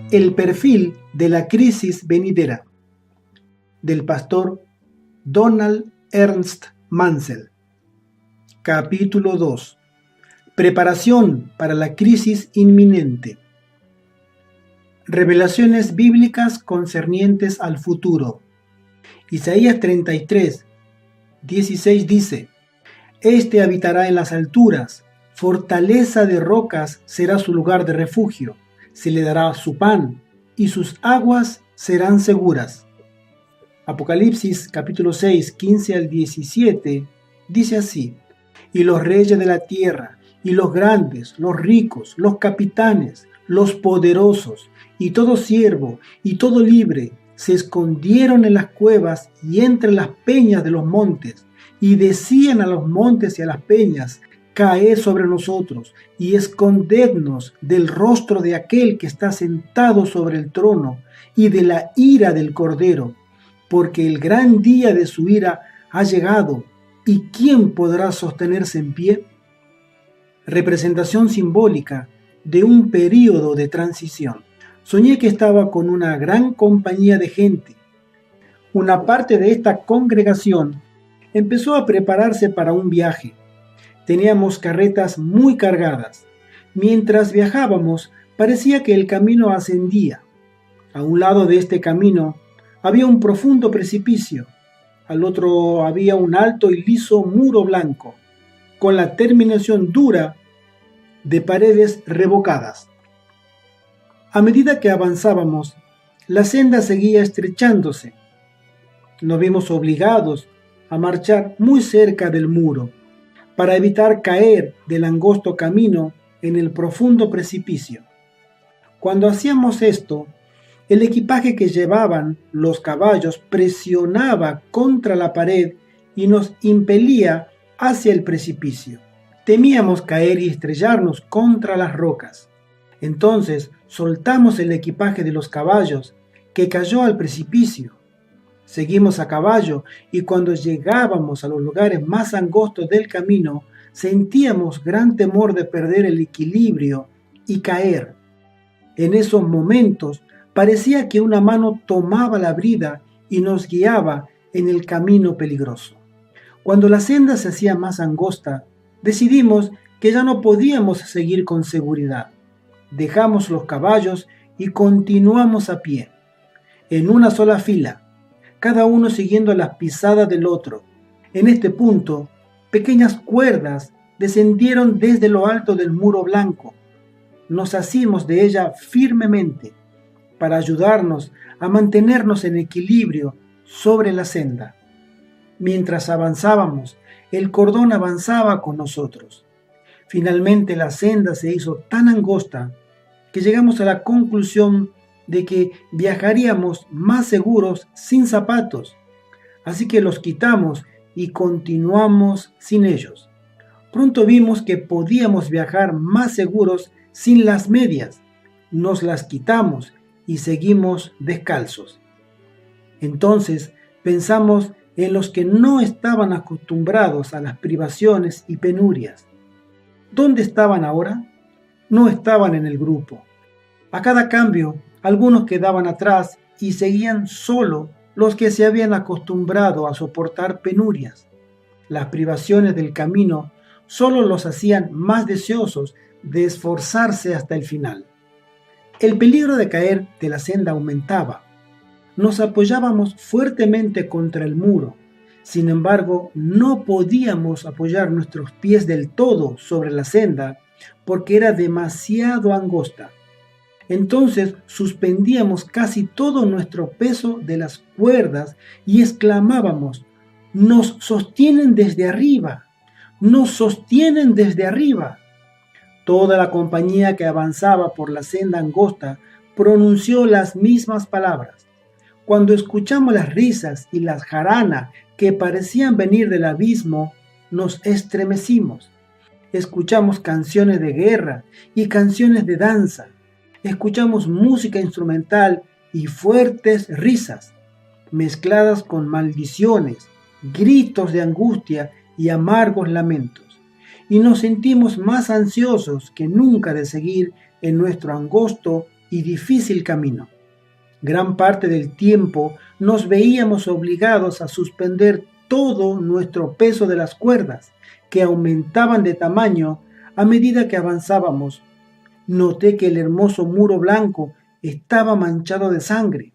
El perfil de la crisis venidera, del pastor Donald Ernst Mansell. Capítulo 2. Preparación para la crisis inminente. Revelaciones bíblicas concernientes al futuro. Isaías 33, 16 dice: Este habitará en las alturas, fortaleza de rocas será su lugar de refugio. Se le dará su pan, y sus aguas serán seguras. Apocalipsis capítulo 6, 15 al 17, dice así: Y los reyes de la tierra, y los grandes, los ricos, los capitanes, los poderosos, y todo siervo, y todo libre, se escondieron en las cuevas y entre las peñas de los montes, y decían a los montes y a las peñas: Caed sobre nosotros y escondednos del rostro de aquel que está sentado sobre el trono y de la ira del Cordero, porque el gran día de su ira ha llegado, ¿y quién podrá sostenerse en pie? Representación simbólica de un período de transición. Soñé que estaba con una gran compañía de gente. Una parte de esta congregación empezó a prepararse para un viaje. Teníamos carretas muy cargadas. Mientras viajábamos, parecía que el camino ascendía. A un lado de este camino había un profundo precipicio. Al otro había un alto y liso muro blanco, con la terminación dura de paredes revocadas. A medida que avanzábamos, la senda seguía estrechándose. Nos vimos obligados a marchar muy cerca del muro, para evitar caer del angosto camino en el profundo precipicio. Cuando hacíamos esto, el equipaje que llevaban los caballos presionaba contra la pared y nos impelía hacia el precipicio. Temíamos caer y estrellarnos contra las rocas. Entonces soltamos el equipaje de los caballos, que cayó al precipicio. Seguimos a caballo y cuando llegábamos a los lugares más angostos del camino, sentíamos gran temor de perder el equilibrio y caer. En esos momentos parecía que una mano tomaba la brida y nos guiaba en el camino peligroso. Cuando la senda se hacía más angosta, decidimos que ya no podíamos seguir con seguridad. Dejamos los caballos y continuamos a pie, en una sola fila, cada uno siguiendo las pisadas del otro. En este punto, pequeñas cuerdas descendieron desde lo alto del muro blanco. Nos asimos de ella firmemente para ayudarnos a mantenernos en equilibrio sobre la senda. Mientras avanzábamos, el cordón avanzaba con nosotros. Finalmente la senda se hizo tan angosta que llegamos a la conclusión de que viajaríamos más seguros sin zapatos, así que los quitamos y continuamos sin ellos. Pronto vimos que podíamos viajar más seguros sin las medias. Nos las quitamos y seguimos descalzos. Entonces pensamos en los que no estaban acostumbrados a las privaciones y penurias. ¿Dónde estaban ahora? No estaban en el grupo. A cada cambio, algunos quedaban atrás y seguían solo los que se habían acostumbrado a soportar penurias. Las privaciones del camino solo los hacían más deseosos de esforzarse hasta el final. El peligro de caer de la senda aumentaba. Nos apoyábamos fuertemente contra el muro. Sin embargo, no podíamos apoyar nuestros pies del todo sobre la senda porque era demasiado angosta. Entonces suspendíamos casi todo nuestro peso de las cuerdas y exclamábamos: ¡Nos sostienen desde arriba! ¡Nos sostienen desde arriba! Toda la compañía que avanzaba por la senda angosta pronunció las mismas palabras. Cuando escuchamos las risas y las jaranas que parecían venir del abismo, nos estremecimos. Escuchamos canciones de guerra y canciones de danza. Escuchamos música instrumental y fuertes risas, mezcladas con maldiciones, gritos de angustia y amargos lamentos. Y nos sentimos más ansiosos que nunca de seguir en nuestro angosto y difícil camino. Gran parte del tiempo nos veíamos obligados a suspender todo nuestro peso de las cuerdas, que aumentaban de tamaño a medida que avanzábamos. Noté que el hermoso muro blanco estaba manchado de sangre.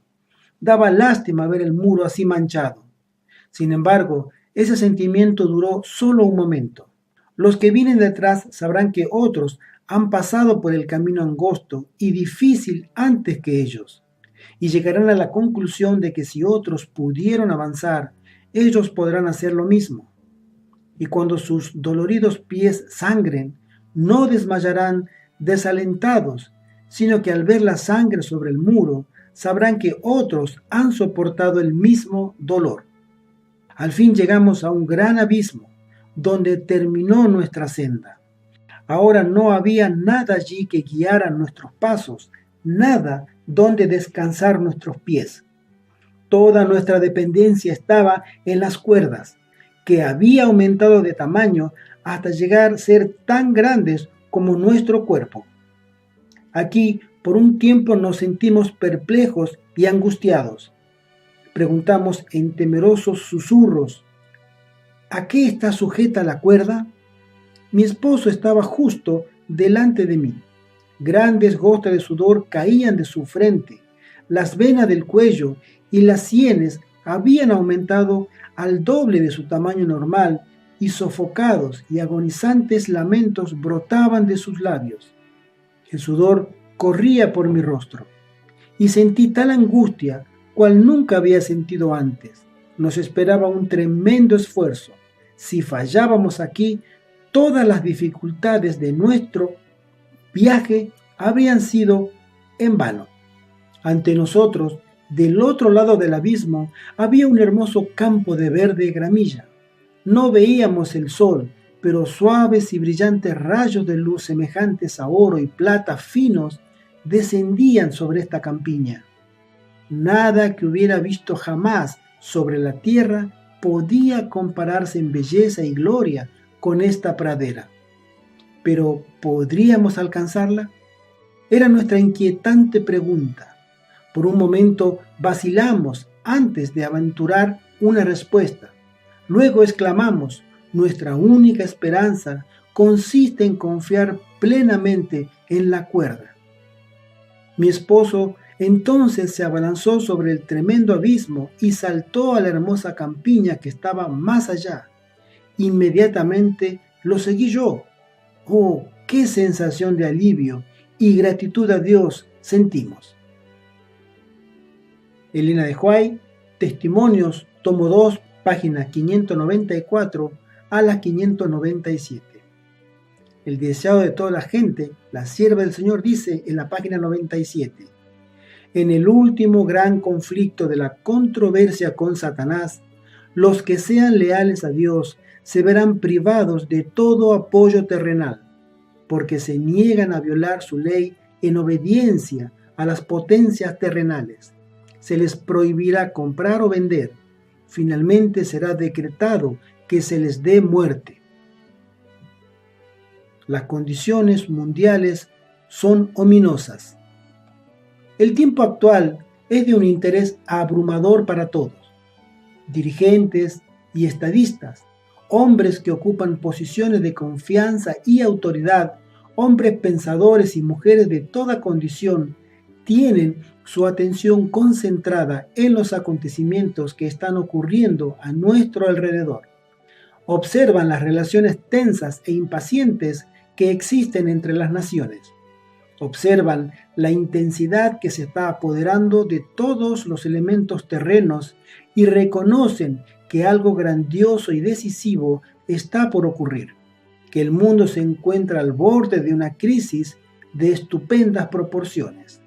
Daba lástima ver el muro así manchado. Sin embargo, ese sentimiento duró solo un momento. Los que vienen detrás sabrán que otros han pasado por el camino angosto y difícil antes que ellos, y llegarán a la conclusión de que si otros pudieron avanzar, ellos podrán hacer lo mismo. Y cuando sus doloridos pies sangren, no desmayarán desalentados, sino que al ver la sangre sobre el muro, sabrán que otros han soportado el mismo dolor. Al fin llegamos a un gran abismo, donde terminó nuestra senda. Ahora no había nada allí que guiara nuestros pasos, nada donde descansar nuestros pies. Toda nuestra dependencia estaba en las cuerdas, que había aumentado de tamaño hasta llegar a ser tan grandes como nuestro cuerpo. Aquí, por un tiempo, nos sentimos perplejos y angustiados. Preguntamos en temerosos susurros: ¿a qué está sujeta la cuerda? Mi esposo estaba justo delante de mí. Grandes gotas de sudor caían de su frente. Las venas del cuello y las sienes habían aumentado al doble de su tamaño normal y sofocados y agonizantes lamentos brotaban de sus labios. El sudor corría por mi rostro y sentí tal angustia cual nunca había sentido antes. Nos esperaba un tremendo esfuerzo. Si fallábamos aquí, todas las dificultades de nuestro viaje habrían sido en vano. Ante nosotros, del otro lado del abismo, había un hermoso campo de verde gramilla. No veíamos el sol, pero suaves y brillantes rayos de luz semejantes a oro y plata finos descendían sobre esta campiña. Nada que hubiera visto jamás sobre la tierra podía compararse en belleza y gloria con esta pradera. Pero ¿podríamos alcanzarla? Era nuestra inquietante pregunta. Por un momento vacilamos antes de aventurar una respuesta. Luego exclamamos: nuestra única esperanza consiste en confiar plenamente en la cuerda. Mi esposo entonces se abalanzó sobre el tremendo abismo y saltó a la hermosa campiña que estaba más allá. Inmediatamente lo seguí yo. ¡Oh, qué sensación de alivio y gratitud a Dios sentimos! Elena de Huay, Testimonios, tomo 2, página 594 a la 597. El deseado de toda la gente, la sierva del Señor, dice en la página 97: en el último gran conflicto de la controversia con Satanás, los que sean leales a Dios se verán privados de todo apoyo terrenal, porque se niegan a violar su ley en obediencia a las potencias terrenales. Se les prohibirá comprar o vender. Finalmente será decretado que se les dé muerte. Las condiciones mundiales son ominosas. El tiempo actual es de un interés abrumador para todos. Dirigentes y estadistas, hombres que ocupan posiciones de confianza y autoridad, hombres pensadores y mujeres de toda condición, tienen su atención concentrada en los acontecimientos que están ocurriendo a nuestro alrededor. Observan las relaciones tensas e impacientes que existen entre las naciones. Observan la intensidad que se está apoderando de todos los elementos terrenos y reconocen que algo grandioso y decisivo está por ocurrir, que el mundo se encuentra al borde de una crisis de estupendas proporciones.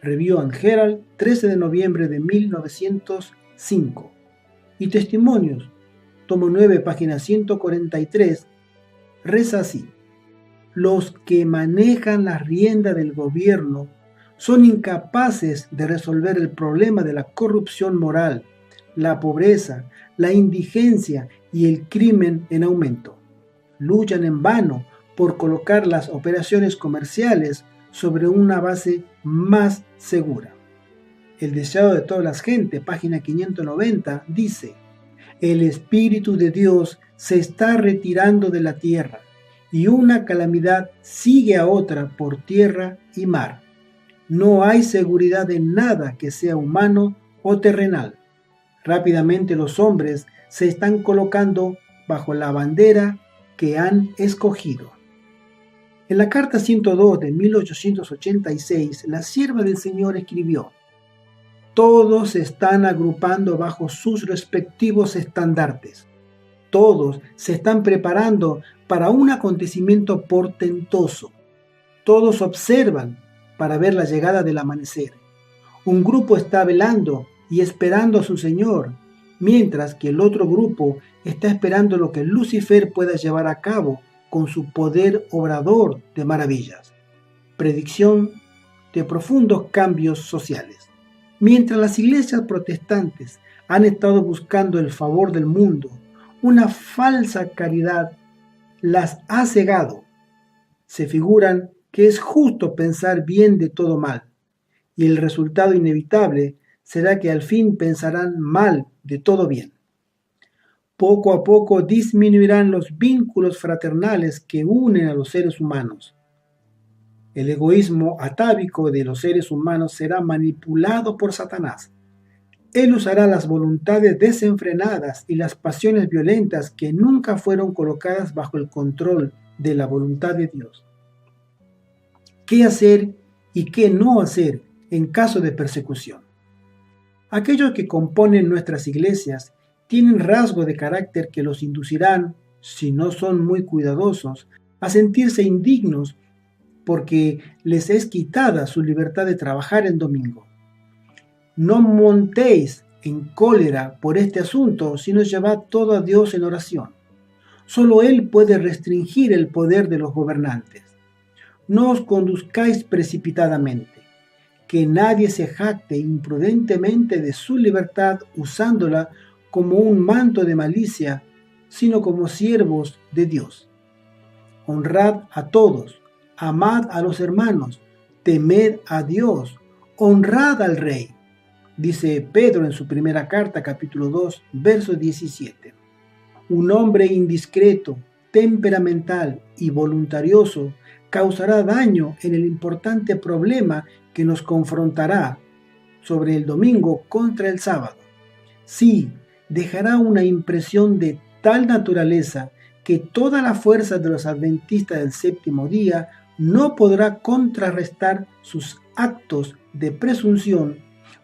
Review and Herald, 13 de noviembre de 1905. Y Testimonios, tomo 9, página 143, reza así: los que manejan la rienda del gobierno son incapaces de resolver el problema de la corrupción moral, la pobreza, la indigencia y el crimen en aumento. Luchan en vano por colocar las operaciones comerciales sobre una base más segura. El deseado de todas las gentes, página 590, dice: el Espíritu de Dios se está retirando de la tierra, y una calamidad sigue a otra por tierra y mar. No hay seguridad en nada que sea humano o terrenal. Rápidamente los hombres se están colocando bajo la bandera que han escogido. En la carta 102 de 1886, la sierva del Señor escribió: todos se están agrupando bajo sus respectivos estandartes. Todos se están preparando para un acontecimiento portentoso. Todos observan para ver la llegada del amanecer. Un grupo está velando y esperando a su Señor, mientras que el otro grupo está esperando lo que Lucifer pueda llevar a cabo con su poder obrador de maravillas. Predicción de profundos cambios sociales. Mientras las iglesias protestantes han estado buscando el favor del mundo, una falsa caridad las ha cegado. Se figuran que es justo pensar bien de todo mal, y el resultado inevitable será que al fin pensarán mal de todo bien. Poco a poco disminuirán los vínculos fraternales que unen a los seres humanos. El egoísmo atávico de los seres humanos será manipulado por Satanás. Él usará las voluntades desenfrenadas y las pasiones violentas que nunca fueron colocadas bajo el control de la voluntad de Dios. ¿Qué hacer y qué no hacer en caso de persecución? Aquellos que componen nuestras iglesias tienen rasgos de carácter que los inducirán, si no son muy cuidadosos, a sentirse indignos porque les es quitada su libertad de trabajar en domingo. No montéis en cólera por este asunto, sino llevad todo a Dios en oración. Solo Él puede restringir el poder de los gobernantes. No os conduzcáis precipitadamente, que nadie se jacte imprudentemente de su libertad usándola como un manto de malicia, sino como siervos de Dios. Honrad a todos, amad a los hermanos, temed a Dios, honrad al Rey, dice Pedro en su primera carta, capítulo 2, verso 17. Un hombre indiscreto, temperamental y voluntarioso causará daño en el importante problema que nos confrontará sobre el domingo contra el sábado. Sí, dejará una impresión de tal naturaleza que toda la fuerza de los adventistas del séptimo día no podrá contrarrestar sus actos de presunción,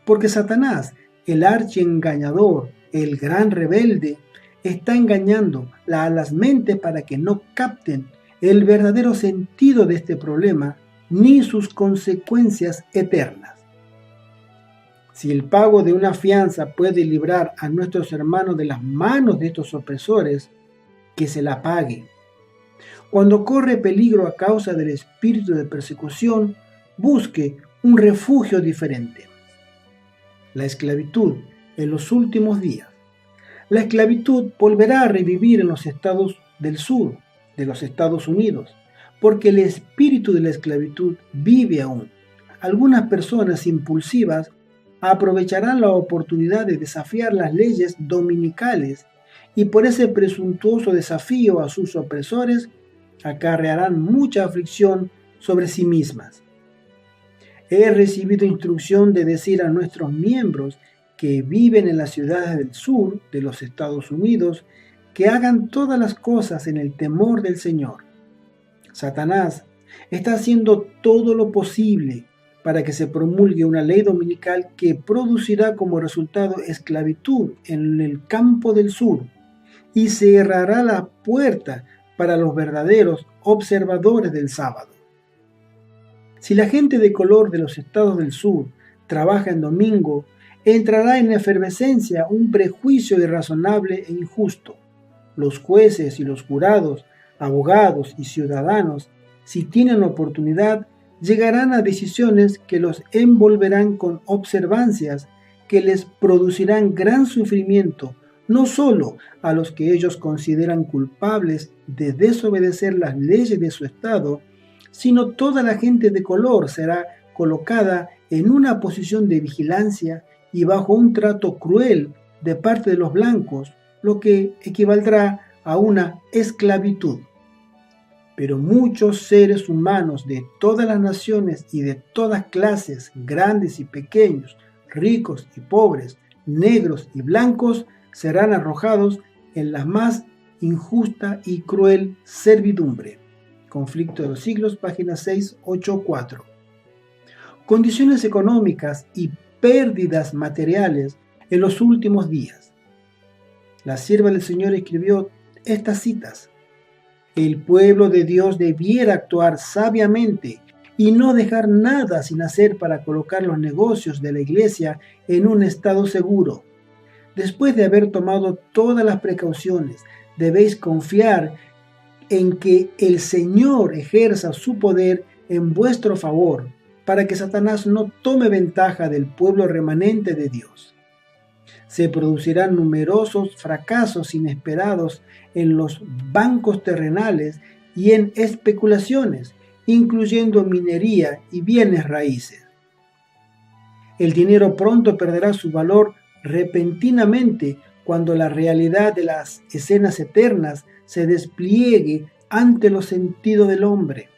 porque Satanás, el archiengañador, el gran rebelde, está engañando a las mentes para que no capten el verdadero sentido de este problema ni sus consecuencias eternas. Si el pago de una fianza puede librar a nuestros hermanos de las manos de estos opresores, que se la pague. Cuando corre peligro a causa del espíritu de persecución, busque un refugio diferente. La esclavitud en los últimos días. La esclavitud volverá a revivir en los estados del sur de los Estados Unidos, porque el espíritu de la esclavitud vive aún. Algunas personas impulsivas aprovecharán la oportunidad de desafiar las leyes dominicales y por ese presuntuoso desafío a sus opresores acarrearán mucha aflicción sobre sí mismas. He recibido instrucción de decir a nuestros miembros que viven en las ciudades del sur de los Estados Unidos que hagan todas las cosas en el temor del Señor. Satanás está haciendo todo lo posible para que se promulgue una ley dominical que producirá como resultado esclavitud en el campo del sur y cerrará la puerta para los verdaderos observadores del sábado. Si la gente de color de los estados del sur trabaja en domingo, entrará en efervescencia un prejuicio irrazonable e injusto. Los jueces y los jurados, abogados y ciudadanos, si tienen oportunidad, llegarán a decisiones que los envolverán con observancias que les producirán gran sufrimiento, no solo a los que ellos consideran culpables de desobedecer las leyes de su estado, sino toda la gente de color será colocada en una posición de vigilancia y bajo un trato cruel de parte de los blancos, lo que equivaldrá a una esclavitud. Pero muchos seres humanos de todas las naciones y de todas clases, grandes y pequeños, ricos y pobres, negros y blancos, serán arrojados en la más injusta y cruel servidumbre. Conflicto de los Siglos, página 684. Condiciones económicas y pérdidas materiales en los últimos días. La sierva del Señor escribió estas citas: el pueblo de Dios debiera actuar sabiamente y no dejar nada sin hacer para colocar los negocios de la iglesia en un estado seguro. Después de haber tomado todas las precauciones, debéis confiar en que el Señor ejerza su poder en vuestro favor, para que Satanás no tome ventaja del pueblo remanente de Dios. Se producirán numerosos fracasos inesperados en los bancos terrenales y en especulaciones, incluyendo minería y bienes raíces. El dinero pronto perderá su valor repentinamente cuando la realidad de las escenas eternas se despliegue ante los sentidos del hombre.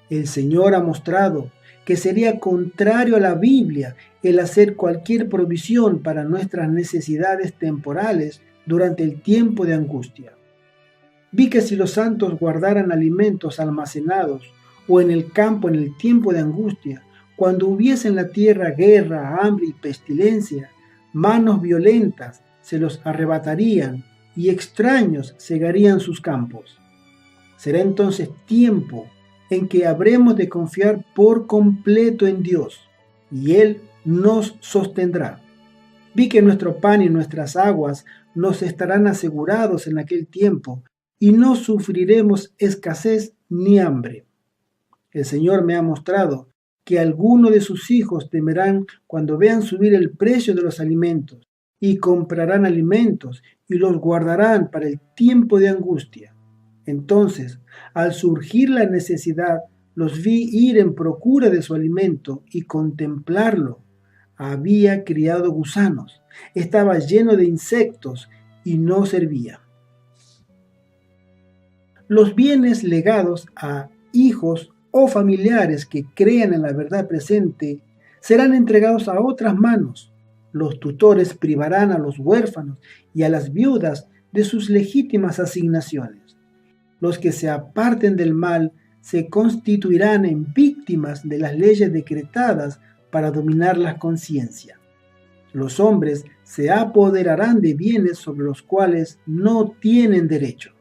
El Señor ha mostrado que sería contrario a la Biblia el hacer cualquier provisión para nuestras necesidades temporales durante el tiempo de angustia. Vi que si los santos guardaran alimentos almacenados o en el campo en el tiempo de angustia, cuando hubiese en la tierra guerra, hambre y pestilencia, manos violentas se los arrebatarían y extraños cegarían sus campos. Será entonces tiempo en que habremos de confiar por completo en Dios, y Él nos sostendrá. Vi que nuestro pan y nuestras aguas nos estarán asegurados en aquel tiempo, y no sufriremos escasez ni hambre. El Señor me ha mostrado que algunos de sus hijos temerán cuando vean subir el precio de los alimentos, y comprarán alimentos y los guardarán para el tiempo de angustia. Entonces, al surgir la necesidad, los vi ir en procura de su alimento y contemplarlo. Había criado gusanos, estaba lleno de insectos y no servía. Los bienes legados a hijos o familiares que crean en la verdad presente serán entregados a otras manos. Los tutores privarán a los huérfanos y a las viudas de sus legítimas asignaciones. Los que se aparten del mal se constituirán en víctimas de las leyes decretadas para dominar la conciencia. Los hombres se apoderarán de bienes sobre los cuales no tienen derecho.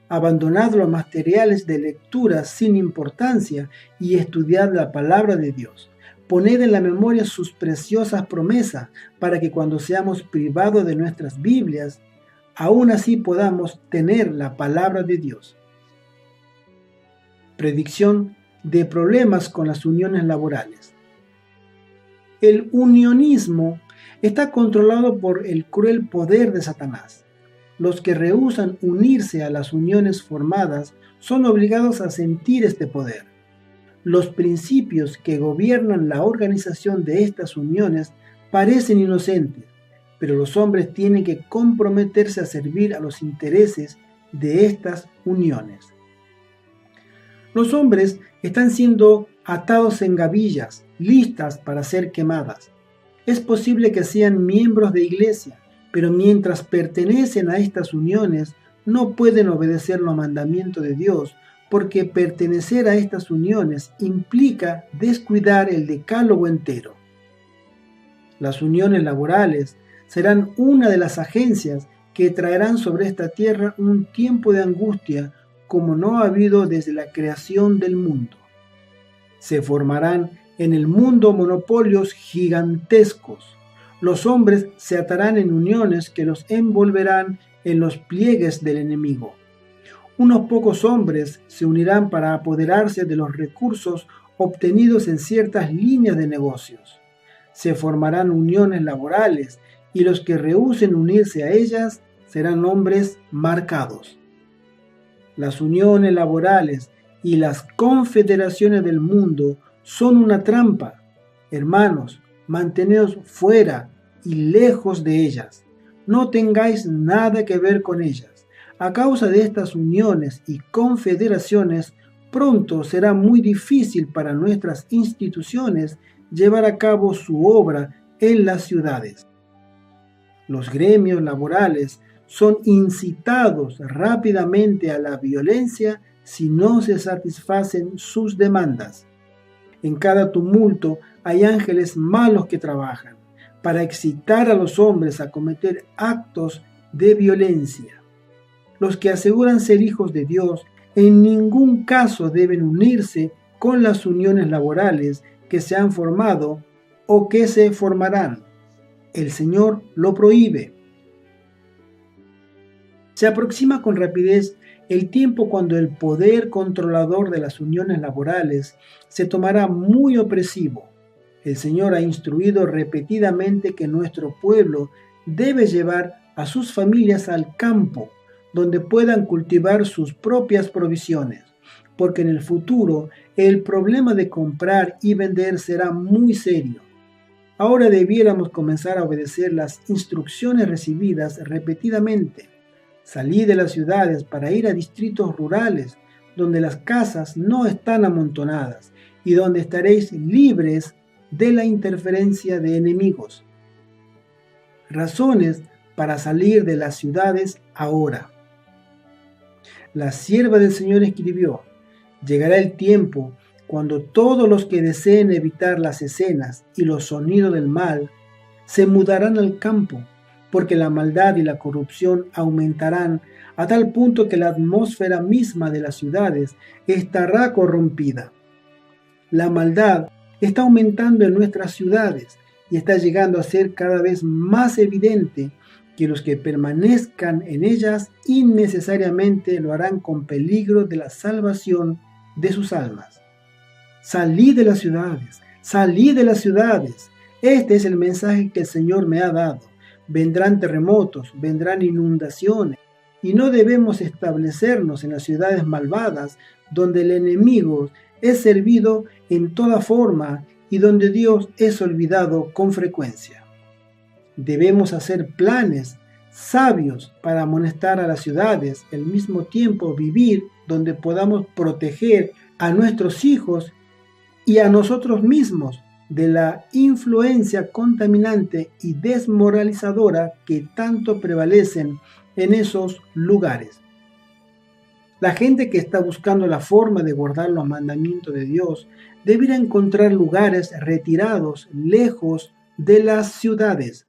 Abandonad los materiales de lectura sin importancia y estudiad la palabra de Dios. Poned en la memoria sus preciosas promesas para que cuando seamos privados de nuestras Biblias, aún así podamos tener la palabra de Dios. Predicción de problemas con las uniones laborales. El unionismo está controlado por el cruel poder de Satanás. Los que rehúsan unirse a las uniones formadas son obligados a sentir este poder. Los principios que gobiernan la organización de estas uniones parecen inocentes, pero los hombres tienen que comprometerse a servir a los intereses de estas uniones. Los hombres están siendo atados en gavillas, listas para ser quemadas. Es posible que sean miembros de iglesia, pero mientras pertenecen a estas uniones, no pueden obedecer los mandamientos de Dios, porque pertenecer a estas uniones implica descuidar el decálogo entero. Las uniones laborales serán una de las agencias que traerán sobre esta tierra un tiempo de angustia como no ha habido desde la creación del mundo. Se formarán en el mundo monopolios gigantescos. Los hombres se atarán en uniones que los envolverán en los pliegues del enemigo. Unos pocos hombres se unirán para apoderarse de los recursos obtenidos en ciertas líneas de negocios. Se formarán uniones laborales y los que rehúsen unirse a ellas serán hombres marcados. Las uniones laborales y las confederaciones del mundo son una trampa. Hermanos, manteneos fuera y lejos de ellas. No tengáis nada que ver con ellas. A causa de estas uniones y confederaciones, pronto será muy difícil para nuestras instituciones llevar a cabo su obra en las ciudades. Los gremios laborales son incitados rápidamente a la violencia si no se satisfacen sus demandas. En cada tumulto hay ángeles malos que trabajan para excitar a los hombres a cometer actos de violencia. Los que aseguran ser hijos de Dios en ningún caso deben unirse con las uniones laborales que se han formado o que se formarán. El Señor lo prohíbe. Se aproxima con rapidez el tiempo cuando el poder controlador de las uniones laborales se tomará muy opresivo. El Señor ha instruido repetidamente que nuestro pueblo debe llevar a sus familias al campo, donde puedan cultivar sus propias provisiones, porque en el futuro el problema de comprar y vender será muy serio. Ahora debiéramos comenzar a obedecer las instrucciones recibidas repetidamente. Salid de las ciudades para ir a distritos rurales, donde las casas no están amontonadas y donde estaréis libres de la interferencia de enemigos. Razones para salir de las ciudades ahora. La sierva del Señor escribió: llegará el tiempo cuando todos los que deseen evitar las escenas y los sonidos del mal se mudarán al campo, porque la maldad y la corrupción aumentarán a tal punto que la atmósfera misma de las ciudades estará corrompida. La maldad está aumentando en nuestras ciudades y está llegando a ser cada vez más evidente que los que permanezcan en ellas innecesariamente lo harán con peligro de la salvación de sus almas. Salid de las ciudades, salid de las ciudades. Este es el mensaje que el Señor me ha dado. Vendrán terremotos, vendrán inundaciones, y no debemos establecernos en las ciudades malvadas, donde el enemigo es servido en toda forma y donde Dios es olvidado con frecuencia. Debemos hacer planes sabios para amonestar a las ciudades, al mismo tiempo vivir donde podamos proteger a nuestros hijos y a nosotros mismos de la influencia contaminante y desmoralizadora que tanto prevalecen en esos lugares. La gente que está buscando la forma de guardar los mandamientos de Dios debería encontrar lugares retirados, lejos de las ciudades.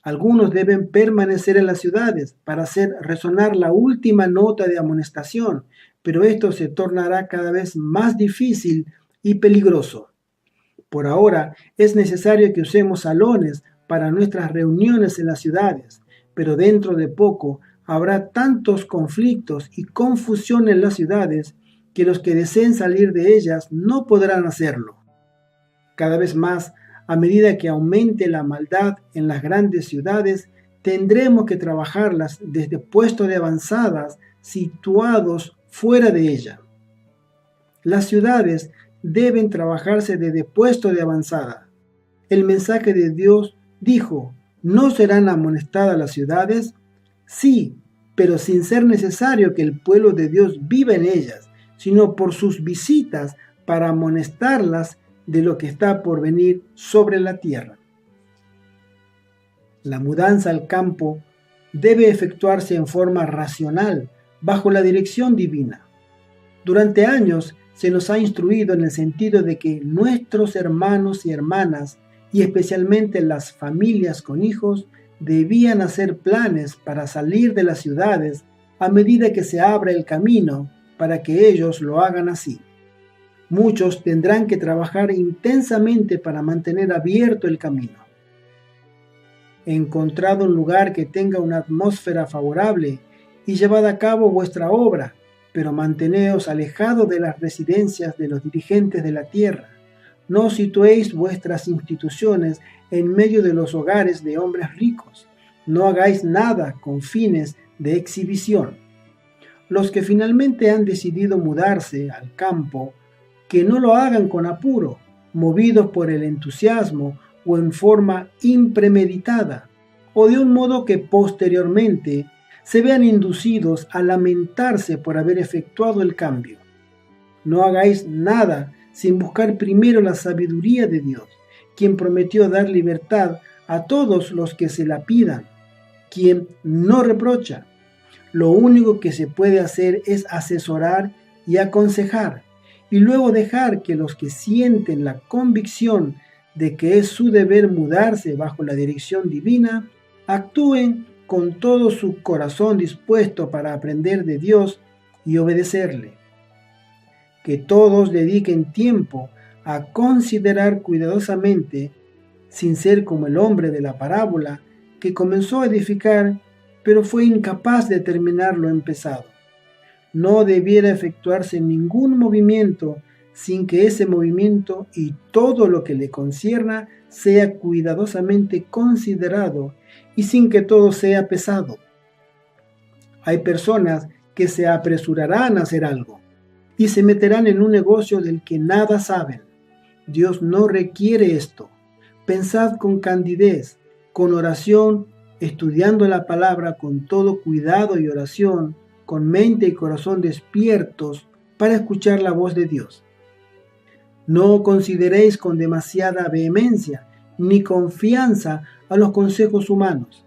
Algunos deben permanecer en las ciudades para hacer resonar la última nota de amonestación, pero esto se tornará cada vez más difícil y peligroso. Por ahora es necesario que usemos salones para nuestras reuniones en las ciudades, pero dentro de poco habrá tantos conflictos y confusión en las ciudades que los que deseen salir de ellas no podrán hacerlo. Cada vez más, a medida que aumente la maldad en las grandes ciudades, tendremos que trabajarlas desde puestos de avanzadas situados fuera de ella. Las ciudades deben trabajarse desde puestos de avanzada. El mensaje de Dios dijo: ¿no serán amonestadas las ciudades? Sí, pero sin ser necesario que el pueblo de Dios viva en ellas, sino por sus visitas para amonestarlas de lo que está por venir sobre la tierra. La mudanza al campo debe efectuarse en forma racional, bajo la dirección divina. Durante años se nos ha instruido en el sentido de que nuestros hermanos y hermanas, y especialmente las familias con hijos, debían hacer planes para salir de las ciudades a medida que se abra el camino para que ellos lo hagan así. Muchos tendrán que trabajar intensamente para mantener abierto el camino. Encontrad un lugar que tenga una atmósfera favorable y llevad a cabo vuestra obra, pero manteneos alejados de las residencias de los dirigentes de la tierra. No situéis vuestras instituciones en medio de los hogares de hombres ricos. No hagáis nada con fines de exhibición. Los que finalmente han decidido mudarse al campo que no lo hagan con apuro, movidos por el entusiasmo o en forma impremeditada, o de un modo que posteriormente se vean inducidos a lamentarse por haber efectuado el cambio. No hagáis nada sin buscar primero la sabiduría de Dios, quien prometió dar libertad a todos los que se la pidan, quien no reprocha. Lo único que se puede hacer es asesorar y aconsejar, y luego dejar que los que sienten la convicción de que es su deber mudarse bajo la dirección divina, actúen con todo su corazón dispuesto para aprender de Dios y obedecerle. Que todos dediquen tiempo a considerar cuidadosamente, sin ser como el hombre de la parábola que comenzó a edificar, pero fue incapaz de terminar lo empezado. No debiera efectuarse ningún movimiento sin que ese movimiento y todo lo que le concierna sea cuidadosamente considerado y sin que todo sea pesado. Hay personas que se apresurarán a hacer algo y se meterán en un negocio del que nada saben. Dios no requiere esto. Pensad con candidez, con oración, estudiando la palabra con todo cuidado y oración, con mente y corazón despiertos para escuchar la voz de Dios. No consideréis con demasiada vehemencia ni confianza a los consejos humanos.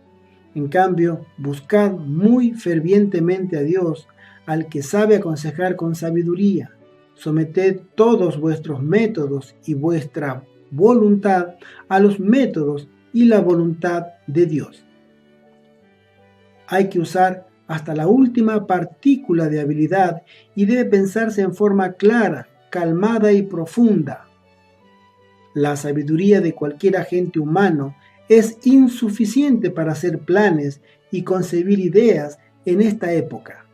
En cambio, buscad muy fervientemente a Dios, al que sabe aconsejar con sabiduría. Someted todos vuestros métodos y vuestra voluntad a los métodos y la voluntad de Dios. Hay que usar hasta la última partícula de habilidad y debe pensarse en forma clara, calmada y profunda. La sabiduría de cualquier agente humano es insuficiente para hacer planes y concebir ideas en esta época.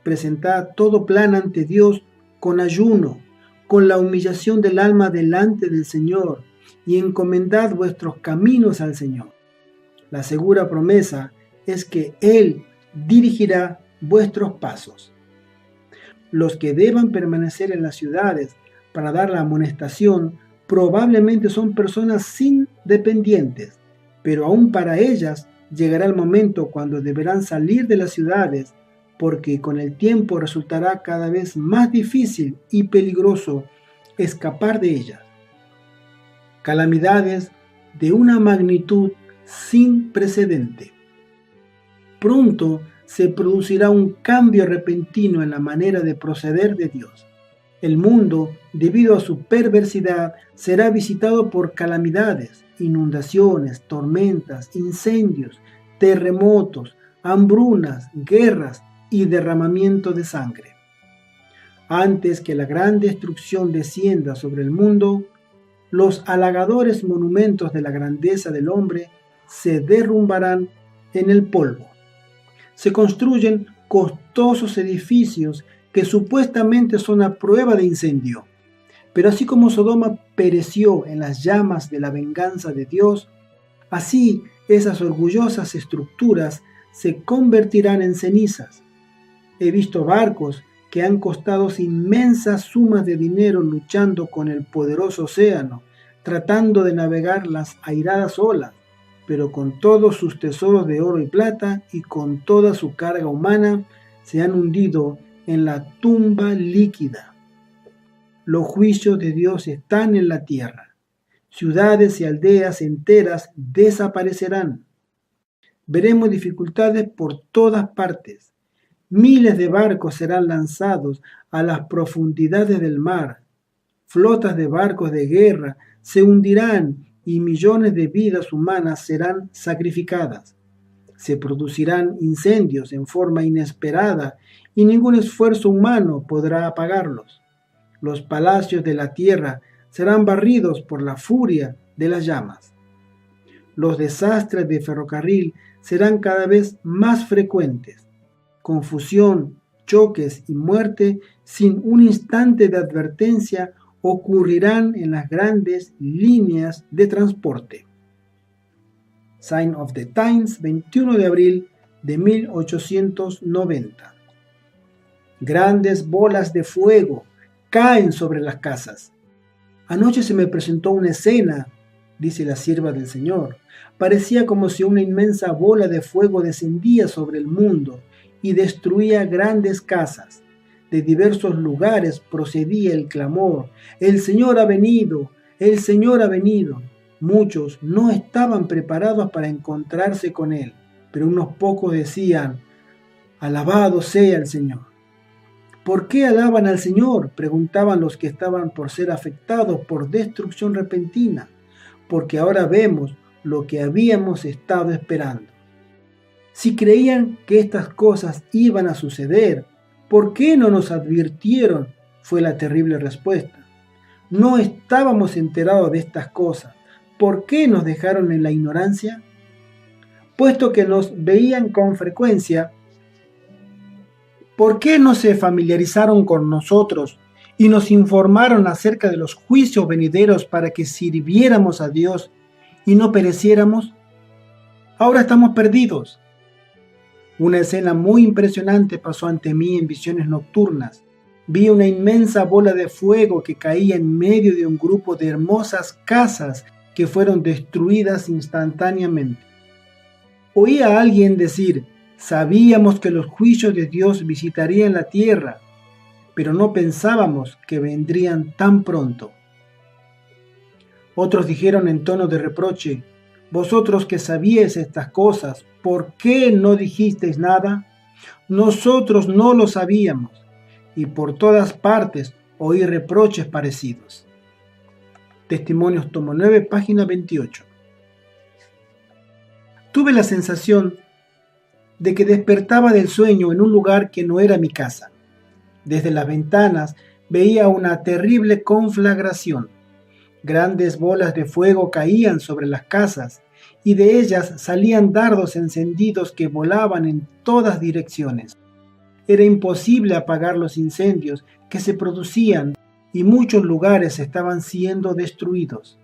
Presentad todo plan ante Dios con ayuno, con la humillación del alma delante del Señor, y encomendad vuestros caminos al Señor. La segura promesa es que Él dirigirá vuestros pasos. Los que deban permanecer en las ciudades para dar la amonestación probablemente son personas sin dependientes, pero aún para ellas llegará el momento cuando deberán salir de las ciudades, porque con el tiempo resultará cada vez más difícil y peligroso escapar de ellas. Calamidades de una magnitud sin precedente. Pronto se producirá un cambio repentino en la manera de proceder de Dios. El mundo, debido a su perversidad, será visitado por calamidades, inundaciones, tormentas, incendios, terremotos, hambrunas, guerras y derramamiento de sangre. Antes que la gran destrucción descienda sobre el mundo, los halagadores monumentos de la grandeza del hombre se derrumbarán en el polvo. Se construyen costosos edificios que supuestamente son a prueba de incendio. Pero así como Sodoma pereció en las llamas de la venganza de Dios, así esas orgullosas estructuras se convertirán en cenizas. He visto barcos que han costado inmensas sumas de dinero luchando con el poderoso océano, tratando de navegar las airadas olas, pero con todos sus tesoros de oro y plata y con toda su carga humana se han hundido en la tumba líquida. Los juicios de Dios están en la tierra. Ciudades y aldeas enteras desaparecerán. Veremos dificultades por todas partes. Miles de barcos serán lanzados a las profundidades del mar. Flotas de barcos de guerra se hundirán y millones de vidas humanas serán sacrificadas. Se producirán incendios en forma inesperada y ningún esfuerzo humano podrá apagarlos. Los palacios de la tierra serán barridos por la furia de las llamas. Los desastres de ferrocarril serán cada vez más frecuentes. Confusión, choques y muerte sin un instante de advertencia ocurrirán en las grandes líneas de transporte. Sign of the Times, 21 de abril de 1890. Grandes bolas de fuego caen sobre las casas. Anoche se me presentó una escena, dice la sierva del Señor. Parecía como si una inmensa bola de fuego descendía sobre el mundo y destruía grandes casas. De diversos lugares procedía el clamor: «El Señor ha venido, el Señor ha venido». Muchos no estaban preparados para encontrarse con Él, pero unos pocos decían: «Alabado sea el Señor». ¿Por qué alaban al Señor?, preguntaban los que estaban por ser afectados por destrucción repentina. Porque ahora vemos lo que habíamos estado esperando. Si creían que estas cosas iban a suceder, ¿por qué no nos advirtieron?, fue la terrible respuesta. No estábamos enterados de estas cosas. ¿Por qué nos dejaron en la ignorancia? Puesto que nos veían con frecuencia, ¿por qué no se familiarizaron con nosotros y nos informaron acerca de los juicios venideros para que sirviéramos a Dios y no pereciéramos? Ahora estamos perdidos. Una escena muy impresionante pasó ante mí en visiones nocturnas. Vi una inmensa bola de fuego que caía en medio de un grupo de hermosas casas que fueron destruidas instantáneamente. Oí a alguien decir: «Sabíamos que los juicios de Dios visitarían la tierra, pero no pensábamos que vendrían tan pronto». Otros dijeron en tono de reproche: «Vosotros que sabíais estas cosas, ¿por qué no dijisteis nada? Nosotros no lo sabíamos». Y por todas partes oí reproches parecidos. Testimonios, tomo 9, página 28. Tuve la sensación de que despertaba del sueño en un lugar que no era mi casa. Desde las ventanas veía una terrible conflagración. Grandes bolas de fuego caían sobre las casas y de ellas salían dardos encendidos que volaban en todas direcciones. Era imposible apagar los incendios que se producían y muchos lugares estaban siendo destruidos.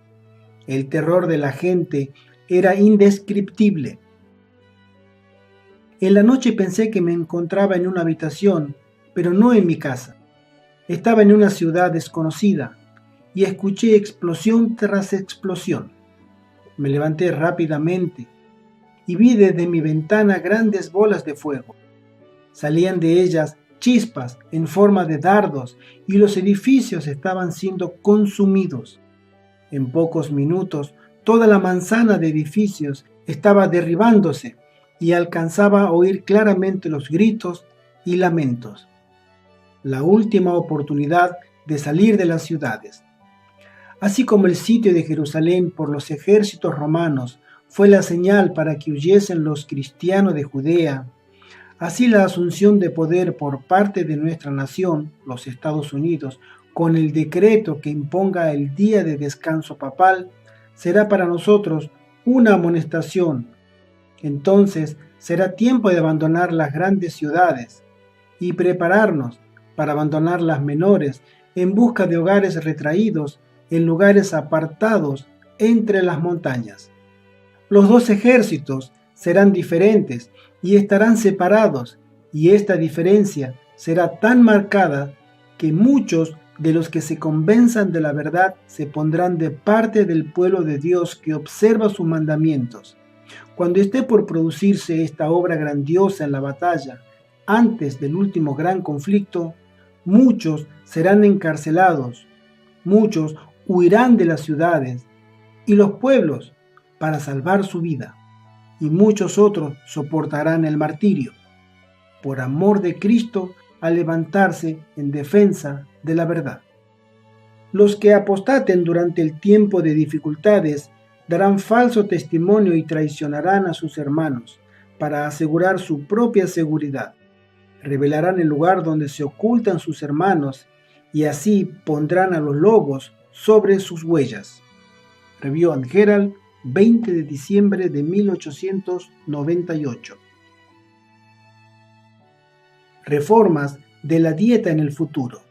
El terror de la gente era indescriptible. En la noche pensé que me encontraba en una habitación, pero no en mi casa. Estaba en una ciudad desconocida y escuché explosión tras explosión. Me levanté rápidamente y vi desde mi ventana grandes bolas de fuego. Salían de ellas chispas en forma de dardos y los edificios estaban siendo consumidos. En pocos minutos, toda la manzana de edificios estaba derribándose y alcanzaba a oír claramente los gritos y lamentos. La última oportunidad de salir de las ciudades. Así como el sitio de Jerusalén por los ejércitos romanos fue la señal para que huyesen los cristianos de Judea, así la asunción de poder por parte de nuestra nación, los Estados Unidos, con el decreto que imponga el día de descanso papal, será para nosotros una amonestación. Entonces será tiempo de abandonar las grandes ciudades y prepararnos para abandonar las menores en busca de hogares retraídos en lugares apartados entre las montañas. Los dos ejércitos serán diferentes y estarán separados, y esta diferencia será tan marcada que muchos de los que se convenzan de la verdad se pondrán de parte del pueblo de Dios que observa sus mandamientos. Cuando esté por producirse esta obra grandiosa en la batalla, antes del último gran conflicto, muchos serán encarcelados, muchos huirán de las ciudades y los pueblos para salvar su vida, y muchos otros soportarán el martirio, por amor de Cristo, al levantarse en defensa de la verdad. Los que apostaten durante el tiempo de dificultades darán falso testimonio y traicionarán a sus hermanos para asegurar su propia seguridad. Revelarán el lugar donde se ocultan sus hermanos y así pondrán a los lobos sobre sus huellas. Review and Herald, 20 de diciembre de 1898. Reformas de la dieta en el futuro.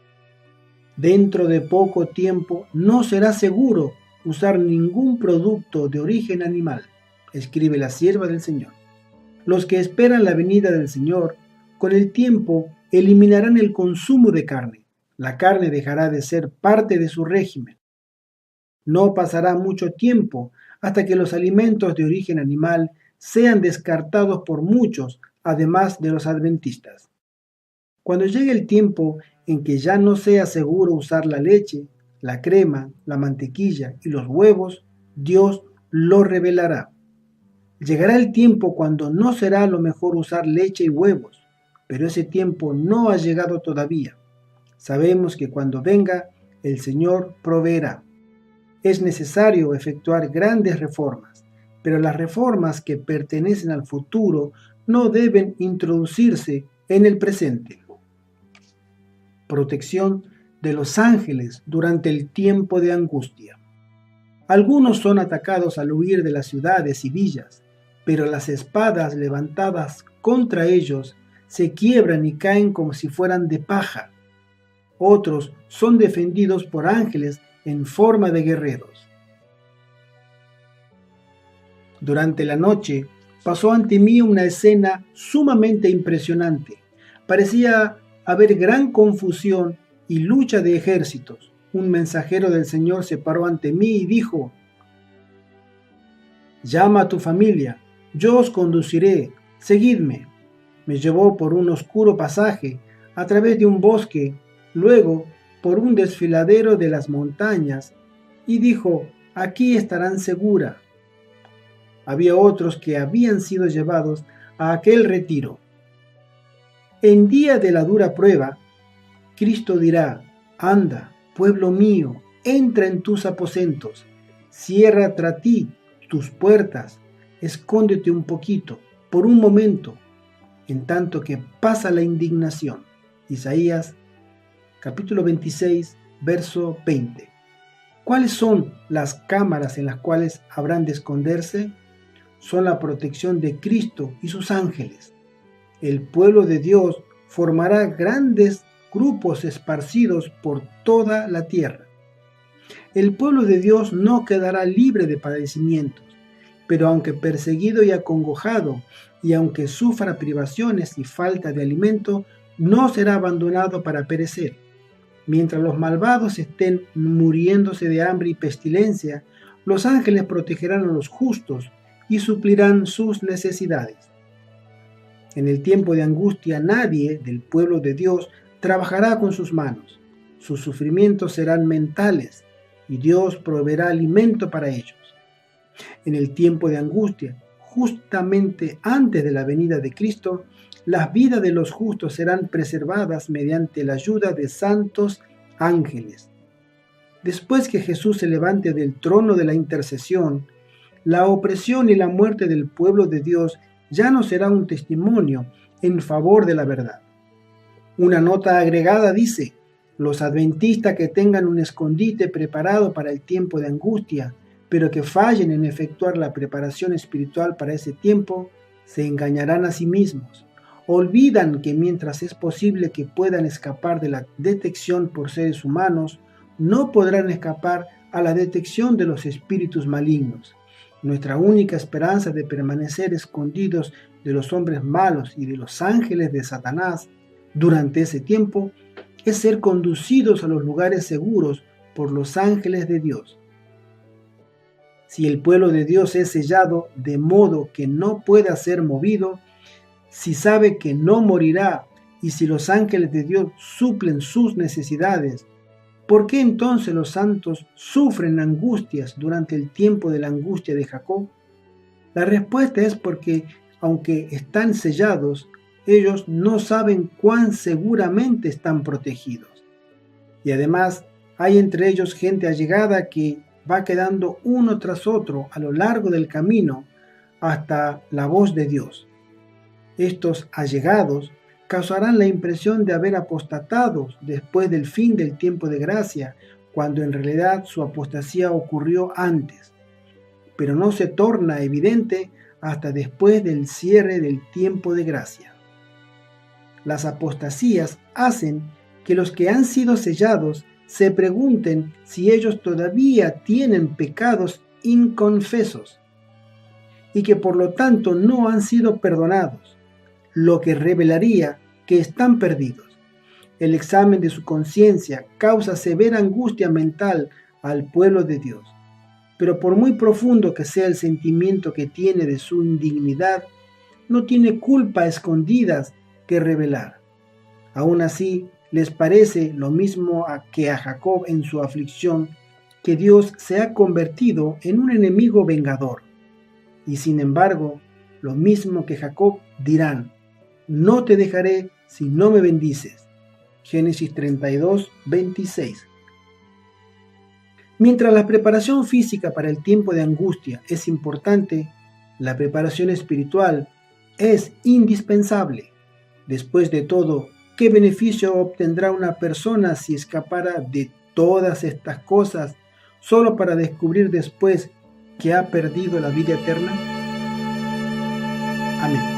Dentro de poco tiempo no será seguro usar ningún producto de origen animal, escribe la sierva del Señor. Los que esperan la venida del Señor, con el tiempo eliminarán el consumo de carne. La carne dejará de ser parte de su régimen. No pasará mucho tiempo hasta que los alimentos de origen animal sean descartados por muchos, además de los adventistas. Cuando llegue el tiempo en que ya no sea seguro usar la leche, la crema, la mantequilla y los huevos, Dios lo revelará. Llegará el tiempo cuando no será lo mejor usar leche y huevos, pero ese tiempo no ha llegado todavía. Sabemos que cuando venga, el Señor proveerá. Es necesario efectuar grandes reformas, pero las reformas que pertenecen al futuro no deben introducirse en el presente. Protección de los ángeles durante el tiempo de angustia. Algunos son atacados al huir de las ciudades y villas, pero las espadas levantadas contra ellos se quiebran y caen como si fueran de paja. Otros son defendidos por ángeles en forma de guerreros. Durante la noche pasó ante mí una escena sumamente impresionante. Parecía haber gran confusión y lucha de ejércitos. Un mensajero del Señor se paró ante mí y dijo: «Llama a tu familia, yo os conduciré, seguidme». Me llevó por un oscuro pasaje, a través de un bosque, luego por un desfiladero de las montañas, y dijo: «Aquí estarán seguras». Había otros que habían sido llevados a aquel retiro. En día de la dura prueba, Cristo dirá: «Anda, pueblo mío, entra en tus aposentos, cierra tras ti tus puertas, escóndete un poquito, por un momento, en tanto que pasa la indignación». Isaías capítulo 26, verso 20. ¿Cuáles son las cámaras en las cuales habrán de esconderse? Son la protección de Cristo y sus ángeles. El pueblo de Dios formará grandes grupos esparcidos por toda la tierra. El pueblo de Dios no quedará libre de padecimientos, pero aunque perseguido y acongojado, y aunque sufra privaciones y falta de alimento, no será abandonado para perecer. Mientras los malvados estén muriéndose de hambre y pestilencia, los ángeles protegerán a los justos y suplirán sus necesidades. En el tiempo de angustia nadie del pueblo de Dios trabajará con sus manos. Sus sufrimientos serán mentales y Dios proveerá alimento para ellos. En el tiempo de angustia, justamente antes de la venida de Cristo, las vidas de los justos serán preservadas mediante la ayuda de santos ángeles. Después que Jesús se levante del trono de la intercesión, la opresión y la muerte del pueblo de Dios ya no será un testimonio en favor de la verdad. Una nota agregada dice: los adventistas que tengan un escondite preparado para el tiempo de angustia, pero que fallen en efectuar la preparación espiritual para ese tiempo, se engañarán a sí mismos. Olvidan que mientras es posible que puedan escapar de la detección por seres humanos, no podrán escapar a la detección de los espíritus malignos. Nuestra única esperanza de permanecer escondidos de los hombres malos y de los ángeles de Satanás durante ese tiempo es ser conducidos a los lugares seguros por los ángeles de Dios. Si el pueblo de Dios es sellado de modo que no pueda ser movido, si sabe que no morirá y si los ángeles de Dios suplen sus necesidades, ¿por qué entonces los santos sufren angustias durante el tiempo de la angustia de Jacob? La respuesta es porque, aunque están sellados, ellos no saben cuán seguramente están protegidos. Y además, hay entre ellos gente allegada que va quedando uno tras otro a lo largo del camino hasta la voz de Dios. Estos allegados causarán la impresión de haber apostatado después del fin del tiempo de gracia, cuando en realidad su apostasía ocurrió antes, pero no se torna evidente hasta después del cierre del tiempo de gracia. Las apostasías hacen que los que han sido sellados se pregunten si ellos todavía tienen pecados inconfesos y que por lo tanto no han sido perdonados, lo que revelaría que están perdidos. el examen de su conciencia causa severa angustia mental al pueblo de Dios. Pero por muy profundo que sea el sentimiento que tiene de su indignidad, no tiene culpa escondidas que revelar. Aún así, les parece lo mismo que a Jacob en su aflicción, que Dios se ha convertido en un enemigo vengador. Y sin embargo, lo mismo que Jacob dirán: no te dejaré si no me bendices. Génesis 32, 26. Mientras la preparación física para el tiempo de angustia es importante, la preparación espiritual es indispensable. Después de todo, ¿qué beneficio obtendrá una persona si escapara de todas estas cosas solo para descubrir después que ha perdido la vida eterna? Amén.